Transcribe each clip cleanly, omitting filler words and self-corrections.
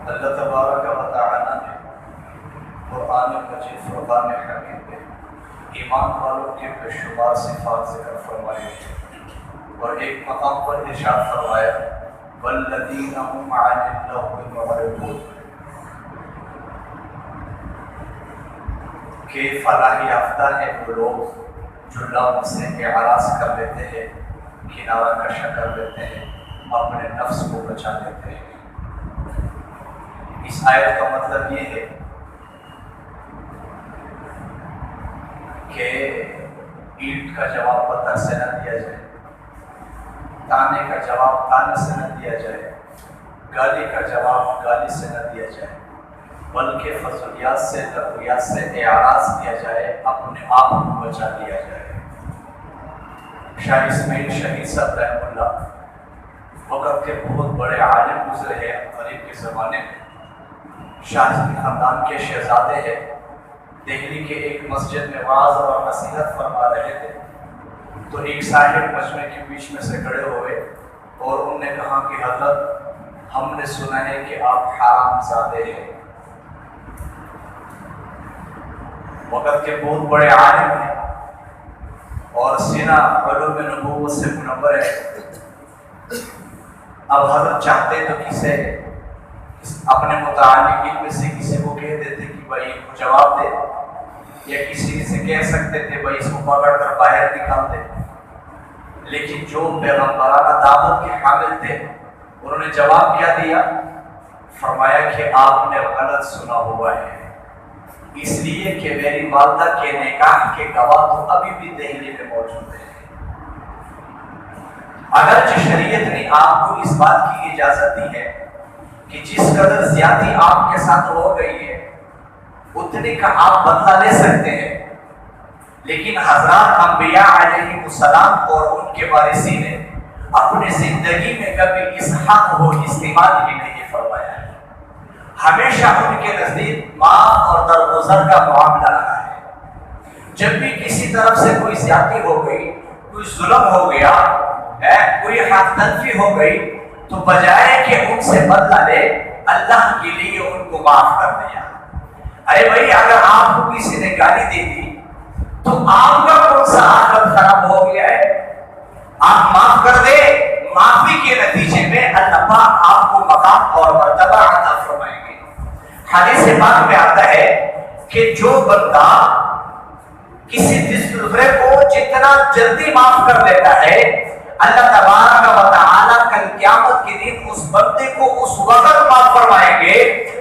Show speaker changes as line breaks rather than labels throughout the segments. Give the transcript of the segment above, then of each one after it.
اللہ تبارک و تعالی نے قرآن مجید فرقان حمید میں ایمان والوں کے بے شمار صفات ذکر فرمائے اور ایک مقام پر ارشاد فرمایا والذین هم عن اللغو معرضون کہ فلاح یافتہ ہے وہ لوگ جو لغو سے اعراض کر لیتے ہیں، کنارہ کشا کر لیتے ہیں، اپنے نفس کو بچا لیتے ہیں۔ اس آیت کا مطلب یہ ہے کہ اینٹ کا جواب پتھر سے نہ دیا جائے، تانے کا جواب تانے سے نہ دیا جائے، گالی کا جواب گالی سے نہ دیا جائے، بلکہ فضولیات سے لغویات سے اعراض کیا جائے، اپنے آپ کو بچا لیا جائے۔ شاہ اسماعیل شہید صاحب رحمہ اللہ وقت کے بہت بڑے عالم گزرے ہیں قریب کے زمانے میں، شاہ خاندان کے شہزادے ہیں، دہلی کے ایک مسجد میں وعظ اور نصیحت فرما رہے تھے تو ایک صاحب مجمع کے بیچ میں سے کھڑے ہوئے اور انہوں نے کہا کہ حضرت ہم نے سنا ہے کہ آپ حرام زادے ہیں۔ وقت کے بہت بڑے عالم ہیں اور سینہ علوم نبوت سے منور ہے۔ اب حضرت چاہتے تو کسے اپنے متعلقین میں سے کسی کو کہہ دیتے کہ بھائی کو جواب دے، یا کسی سے کہہ سکتے تھے بھائی اس کو پکڑ کر باہر نکال دے، لیکن جو پیغمبرانہ دعوت کے حامل تھے انہوں نے جواب کیا دیا؟ فرمایا کہ آپ نے غلط سنا ہوا ہے، اس لیے کہ میری والدہ کے نکاح کے گواہ تو ابھی بھی دہلی میں موجود ہیں۔ اگرچہ شریعت نے آپ کو اس بات کی اجازت دی ہے کہ جس قدر زیادتی آپ کے ساتھ ہو گئی ہے اتنے کا آپ بدلہ لے سکتے ہیں، لیکن حضرات انبیاء علیہ السلام اور ان کے وارثین نے اپنی زندگی میں کبھی اس حق کو استعمال ہی نہیں فرمایا ہے۔ ہمیشہ ان کے نزدیک معاف اور درگزر کا معاملہ رہا ہے۔ جب بھی کسی طرف سے کوئی زیادتی ہو گئی، کوئی ظلم ہو گیا، کوئی حق تلفی ہو گئی، تو بجائے کہ ان سے بدلہ لے اللہ کے لیے ان کو معاف کر دیا۔ ارے بھائی اگر آپ کو کسی نے گالی دے دی تو آپ کا کون سا عقل خراب ہو گیا ہے؟ آپ معاف کر دے، معافی کے نتیجے میں اللہ پاک آپ کو مقام اور مرتبہ عطا فرمائیں گے۔ حدیث پاک میں آتا ہے کہ جو بندہ کسی دوسرے کو جتنا جلدی معاف کر دیتا ہے اللہ تبارک و تعالیٰ کل قیامت کے دن اس بندے کو اس وقت معاف فرمائیں گے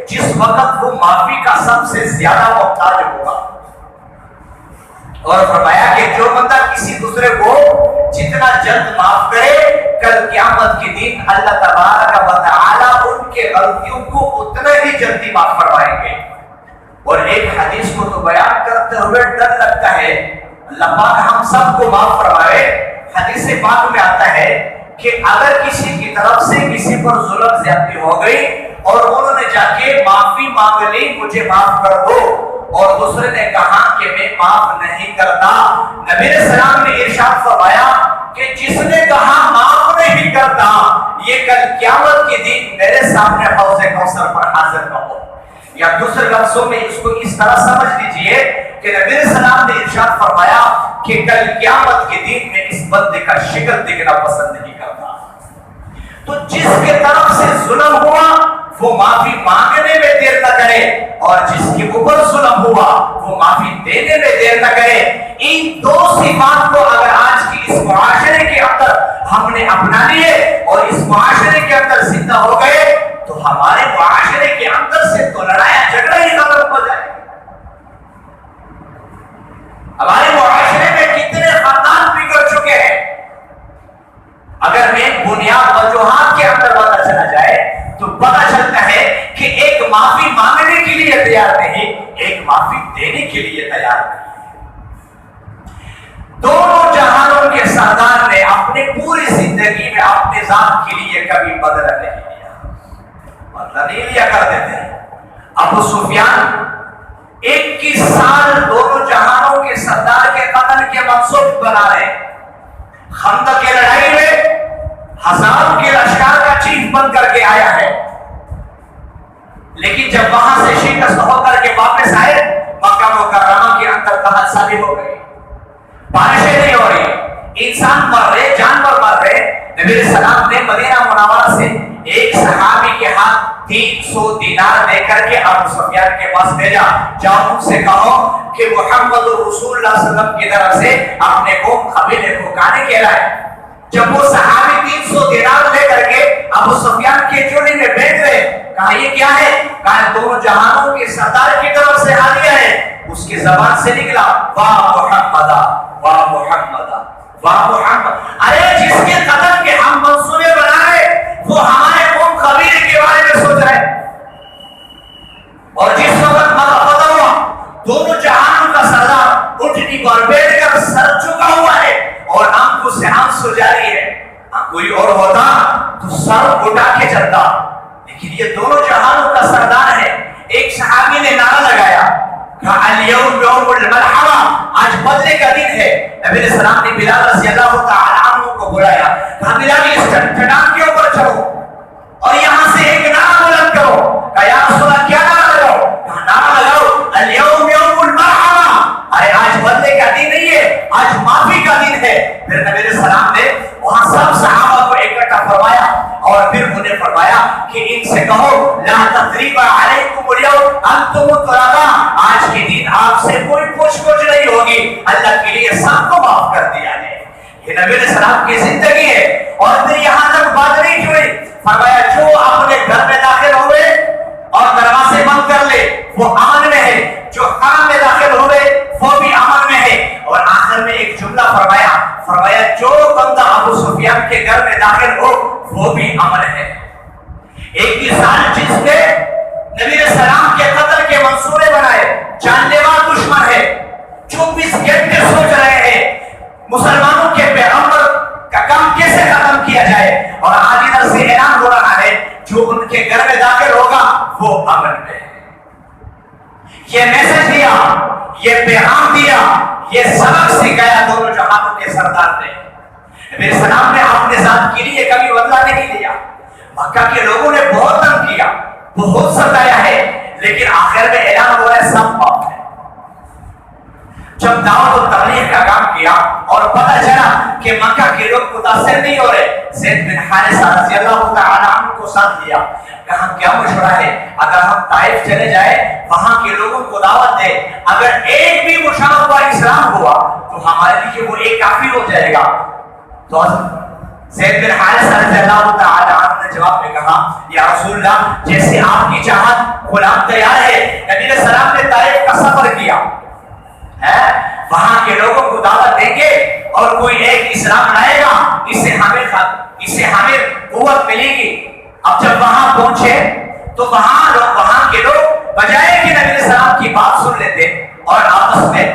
جس وقت وہ معافی کا سب سے زیادہ محتاج ہوگا۔ اور فرمایا کہ جو بندہ کسی دوسرے کو جتنا جلد معاف کرے کل قیامت کے دن اللہ تبارک و تعالیٰ ان کے غلطیوں کو اتنا ہی جلدی معاف فرمائیں گے۔ اور ایک حدیث کو تو بیان کرتے ہوئے ڈر لگتا ہے اللہ پاک ہم سب کو معاف فرمائے۔ حدیث پاک میں آتا ہے کہ اگر کسی کی طرف سے کسی پر ظلم زیادتی ہو گئی اور انہوں نے جا کے معافی مانگ لی مجھے معاف کر دو، اور دوسرے نے کہا کہ میں معاف نہیں کرتا، نبی علیہ السلام نے ارشاد فرمایا کہ جس نے کہا معاف نہیں کرتا یہ کل قیامت کے دن میرے سامنے حوض کوثر پر حاضر نہ ہو۔ یا دوسرے لفظوں میں اس کو اس طرح سمجھ لیجئے کہ نبی علیہ السلام نے ارشاد فرمایا کہ کل قیامت کے دن میں اس بندے کا شکل دیکھنا پسند نہیں کرتا۔ تو جس کے طرف سے ظلم ہوا وہ معافی مانگنے میں دیر نہ کرے، اور جس کے اوپر ظلم ہوا وہ معافی دینے میں دیر نہ کرے۔ ان دو صفات کو اگر آج کی اس معاشرے کے اندر ہم نے اپنا لیے اور اس معاشرے کے اندر زندہ ہو گئے تو ہمارے معاشرے کے اندر سے تو لڑائی جھگڑا ہی ختم ہو جائے۔ ہمارے معاشرے میں کتنے خاندان بگڑ چکے ہیں، اگر ایک بنیاد وجوہات کے اندر پتہ چلا جائے تو پتہ چلتا ہے کہ ایک معافی مانگنے کے لیے تیار نہیں، ایک معافی دینے کے لیے تیار نہیں۔ دونوں جہانوں کے سردار نے اپنی پوری زندگی میں اپنے ذات کے لیے کبھی بدلہ نہیں لیا، بدلہ نہیں لیا کرتے تھے۔ ابو سفیان 21 سال دونوں جہانوں کے سردار کے قتل کے منصوب بنا رہے، خندق کی لڑائی میں ہزاروں کے لشکر کا چیف بن کر کے آیا ہے، لیکن جب وہاں سے شکست ہو کر کے واپس آئے مکہ مکرمہ کے اندر کا حادثہ بھی ہو گئی، بارشیں نہیں ہو رہی، انسان مر رہے، جانور مر رہے۔ نبی علیہ السلام نے مدینہ منورہ سے ایک صحابی کے ہاتھ 300 دینار دے کر کے ابو سفیان کے پاس بھیجا، جاؤ ان سے کہو کہ محمد رسول اللہ صلی اللہ علیہ وسلم کی طرف سے اپنے قوم قبیلے کو کھانے کے لائے۔ جب وہ صحابی 300 دینار لے کر کے ابو سفیان کے چولی میں بیٹھ گئے، کہا یہ کیا ہے؟ کہا دونوں جہانوں کے سردار کی طرف سے ہدیہ ہے۔ اس کی زبان سے نکلا واہ محمد واہ محمد واہ محمد۔ ارے جس کے قتل کے ہم منصوبے بنا رہے وہ ہمارے قوم قبیلے کے بارے میں سوچ رہے، اور جس وقت پتہ ہوا دونوں جہانوں کا سردار اٹھنی پر بیٹھ کر سر چکا ہوا ہے اور آنکھوں سے آنسو جاری ہے، کوئی اور ہوتا تو سر اٹھا کے چلتا، لیکن یہ دونوں جہانوں کا سردار ہے۔ ایک صحابی نے نعرہ لگایا کہ الیوم یوم الملحمہ، آج بدلے کا دن ہے۔ نبی علیہ السلام نے بلال رضی اللہ تعالی عنہ کو بلایا، کہا بلال اس چٹان کے اوپر چڑھو اور یہاں سے ایک نعرہ بلند کرو۔ کہا یا رسول اللہ کیا نعرہ لگاؤ؟ کہا نعرہ لگاؤ الیوم یوم الملحمہ، ارے آج بدلے کا دن نہیں ہے، آج معافی کا دن ہے۔ پھر نبی علیہ السلام نے وہاں سب صحابہ کو اکٹھا فرمایا اور پھر انہیں فرمایا کہ ان سے کہو لا تثریب علیکم اليوم انتم الطلقاء، آج کے دن آپ سے کوئی پوچھ گچھ نہیں ہوگی، اللہ کے لیے سب کو معاف کر دیا ہے۔ یہ نبی علیہ السلام کی زندگی ہے۔ اور پھر یہاں تک بات نہیں چھوڑی، فرمایا جو اپنے گھر میں داخل ہوئے اور دروازے بند کر لے وہ امن میں ہے، جو حرم میں داخل ہوئے وہ بھی امن میں ہے۔ اور آخر میں ایک جملہ فرمایا جو بندہ ابو سفیان کے گھر میں داخل ہو وہ بھی امن ہے۔ ایک انسان جس نے نبی علیہ السلام کے قتل کے منصوبے بنائے، جان لیوا دشمن ہے، 24 گھنٹے سوچ رہے ہیں مسلمانوں کے پیغمبر کا کام کیسے ختم کیا جائے، اور آج ادھر سے اعلان ہو رہا ہے جو ان کے گھر میں داخل ہوگا وہ امن میں ہے۔ یہ میسج دیا، یہ پیغام دیا، یہ سبق سکھایا دونوں جہانوں کے سردار نے۔ نبی علیہ السلام نے اپنے ذات کے لیے کبھی بدلہ نہیں لیا۔ مکہ کے لوگوں نے بہت تنگ کیا، بہت ستایا ہے، لیکن آخر میں اعلان ہوا ہے سب معاف ہے۔ جب دعوت و تبلیغ کا کام کیا اور پتہ چلا کہ مکہ کے لوگ متاثر نہیں ہو رہے، زید بن حارثہ رضی اللہ تعالی عنہ کو ساتھ لیا، کہا کیا مشورہ ہے اگر ہم طائف چلے جائیں وہاں کے لوگوں کو دعوت دیں، اگر ایک بھی مشابہ اسلام ہوا تو ہمارے لیے وہ ایک کافی ہو جائے گا۔ تو زید بن حارثہ رضی اللہ تعالی عنہ نے جواب میں کہا یا رسول اللہ جیسے آپ کی چاہت غلام تیار ہے۔ نبی علیہ السلام نے طائف کا سفر کیا ہے، وہاں کے لوگوں کو دعوت دیں گے اور کوئی ایک اسلام لائے گا، اسے ہمیں قوت ملے گی۔ اب جب وہاں پہنچے تو وہاں کے لوگ بجائے کہ نبی علیہ السلام کی بات سن لیتے اور آپس میں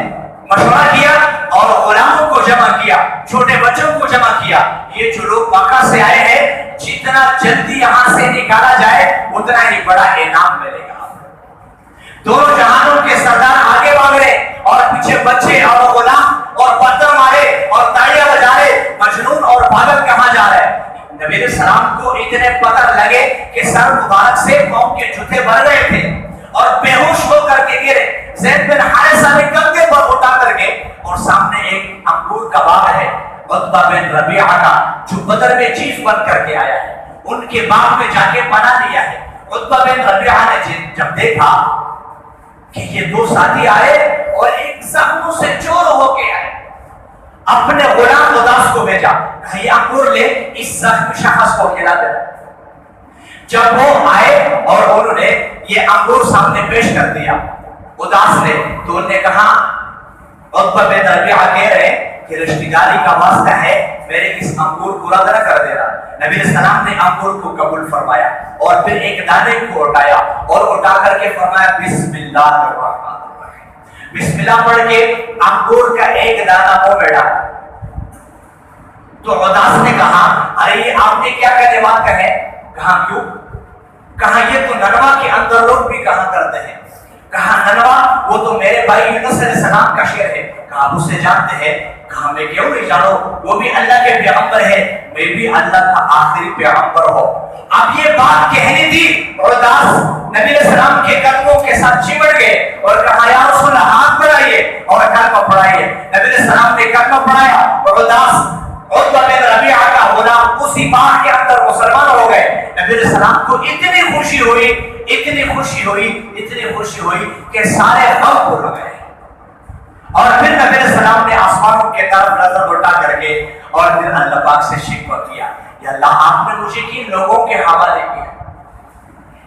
مشورہ کیا اور غلاموں کو جمع کیا، چھوٹے بچوں کو جمع کیا، یہ جو لوگ مکہ سے آئے ہیں جتنا جلدی یہاں سے نکالا جائے اتنا ہی بڑا انعام ملے گا۔ دونوں جہانوں کے سردار آگے بھاگ رہے اور پیچھے بچے اور غلام اور پتھر مارے اور تالیاں بجا رہے، مجنون اور پاگل کہاں جا رہے۔ نبی علیہ السلام کو اتنے پتھر لگے کہ سر مبارک سے پاؤں کے جوتے بھر رہے تھے اور بے ہوش ہو کر کے گرے۔ زید بن حارثہ نے کندھے پر اٹھا کر کے، اور سامنے ایک انگور کا باغ ہے عتبہ بن ربیعہ کا جو بدر میں چیف بن کر کے آیا ہے، ان کے باغ میں جا کے پناہ لیا ہے۔ عتبہ بن ربیعہ نے جب دیکھا کہ یہ دو ساتھی آئے اور ایک زخموں سے چور ہو کے آئے، اپنے غلام اداس کو بھیجا، کہا یہ انگور لے اس زخمی شخص کو کھلا دے۔ جب وہ آئے اور انہوں نے یہ انگور سامنے پیش کر دیا اداس نے، تو انہوں نے کہا عتبہ بن ربیعہ کہہ رہے کہ رشتہ داری کا واسطہ ہے، میرے اس انگور کو رد نہ کر دینا۔ نبی علیہ السلام نے انگور کو قبول فرمایا اور پھر ایک دانے کو اٹھایا اور اٹھا کر کے فرمایا بسم اللہ الرحمن الرحیم، بسم اللہ پڑھ کے انگور کا ایک دانہ منہ میں ڈالا۔ تو اداس نے کہا ارے یہ آپ نے کیا کہنے بات کہے؟ کہا کیوں؟ کہا یہ تو ننوا کے اندر لوگ بھی کہا کرتے ہیں۔ کہا ننوا وہ تو میرے بھائی یونس علیہ السلام کا شعر ہے۔ کہا آپ اسے جانتے ہیں؟ کہا میں کیوں نہیں جانو، وہ بھی اللہ کے پیغمبر ہے، میں بھی اللہ کا آخری پیغمبر ہوں۔ اب یہ بات کہنی تھی، عرداس نبی علیہ السلام کے قدموں کے ساتھ چمٹ گئے اور کہا یا رسول اللہ ہاتھ بڑھائیے اور کلمہ پڑھائیے۔ نبی علیہ السلام نے کلمہ پڑھایا، عرداس عتبہ بن ربیعہ کا غلام اسی باغ کے اندر مسلمان ہو گئے۔ نبی علیہ السلام کو اتنی خوشی ہوئی، اتنی خوشی ہوئی، اتنی خوشی ہوئی کہ سارے غم بھول گئے۔ اور پھر نبی علیہ السلام نے آسمانوں کے طرف نظر اٹھا کر کے اور پھر اللہ پاک سے شکوہ کیا، یا اللہ آپ نے مجھے کن لوگوں کے حوالے کیا،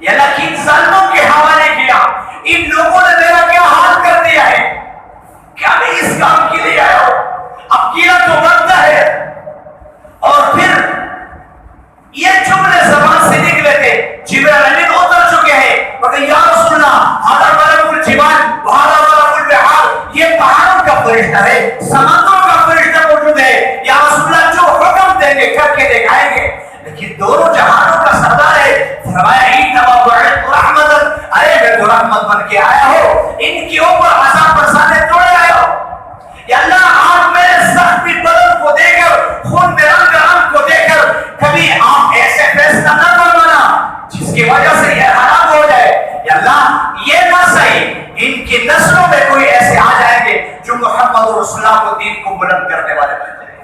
یا اللہ کن ظالموں کے حوالے کیا، ان لوگوں نے میرا کیا حال کر دیا ہے، کیا میں اس کام کے لیے آیا ہوں، اب کیا تو بنتا ہے۔ اور پھر یہ جملے زبان سے نکلے تھے، جبرائیل امین اتر چکے ہیں، مگر یا رسول اللہ ہذا ملک الجبال وہذا ملک البحار، یہ پہاڑوں کا فرشتہ ہے، سمندروں کا فرشتہ موجود ہے، یا رسول اللہ جو حکم دیں گے کر کے دکھائیں گے، لیکن دونوں جہانوں کا سردار ہے۔ فرمایا انما بعثت رحمتا، ارے میں تو رحمت بن کے آیا ہوں، ان کے اوپر عذاب برسانے توڑے آیا ہوں۔ یا اللہ آپ میرے زخمی بدن کو دے کر، خون میں رنگ رنگ کو دے کر کبھی آپ ایسے فیصلہ نہ فرمانا جس کی وجہ سے یہ حرام ہو جائے۔ یا اللہ یہ نہ صحیح، ان کی نسلوں میں کوئی ایسے آ جائیں گے جو محمد رسول اللہ کو دین کو بلند کرنے والے بن جائیں گے۔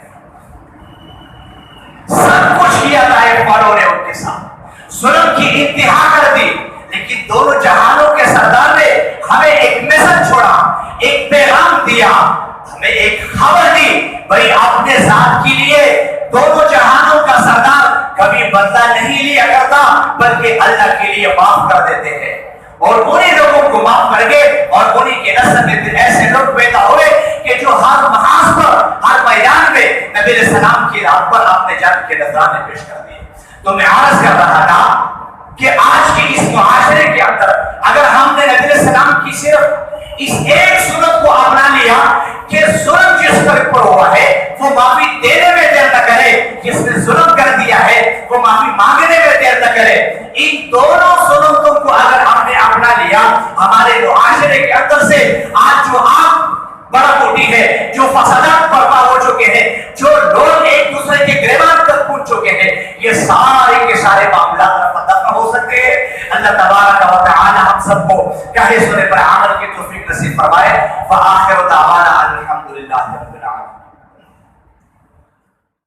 سب کچھ کیا طائف والوں نے ان کے ساتھ، ظلم کی انتہا کر دی، لیکن دونوں جہانوں کے سردار نے ہمیں ایک میسج چھوڑا، ایک پیغام دیا، ہمیں ایک خبر دی، بھئی اپنے ذات کے لیے دونوں جہانوں کا سردار کبھی بدلہ نہیں لیا کرتا، بلکہ اللہ کے لیے معاف کر دیتے ہیں۔ اور انہی لوگوں کو معاف کر کے اور انہی کے نسل میں ایسے لوگ پیدا ہوئے کہ جو ہر محاذ پر، ہر میدان میں نبی علیہ السلام کی رات پر اپنے جان کے نذرانے پیش کر دیے۔ تو میں عرض کر رہا تھا کہ آج کے اس معاشرے کے اندر اگر ہم نے نبی علیہ السلام کی صرف اس ایک سنت کو اپنا لیا کہ ظلم جس پر ہوا ہے وہ معافی دینے میں دیر نہ کرے، جس نے ظلم کر دیا ہے وہ معافی مانگنے میں دیر نہ کرے، ان دونوں سنتوں کو اگر ہم نے اپنا لیا، ہمارے معاشرے کے اندر سے آج جو آپ بڑا موٹی ہے، جو فسادات برپا ہو چکے ہیں، جو لوگ ایک دوسرے کے گریبان تک پہنچ چکے ہیں، یہ سارے کے سارے معاملات ختم ہو سکتے ہیں۔ اللہ تبارک و تعالی ہم سب کو کہے سنے پر عمل کی توفیق نصیب فرمائے۔ وآخر دعوانا الحمدللہ۔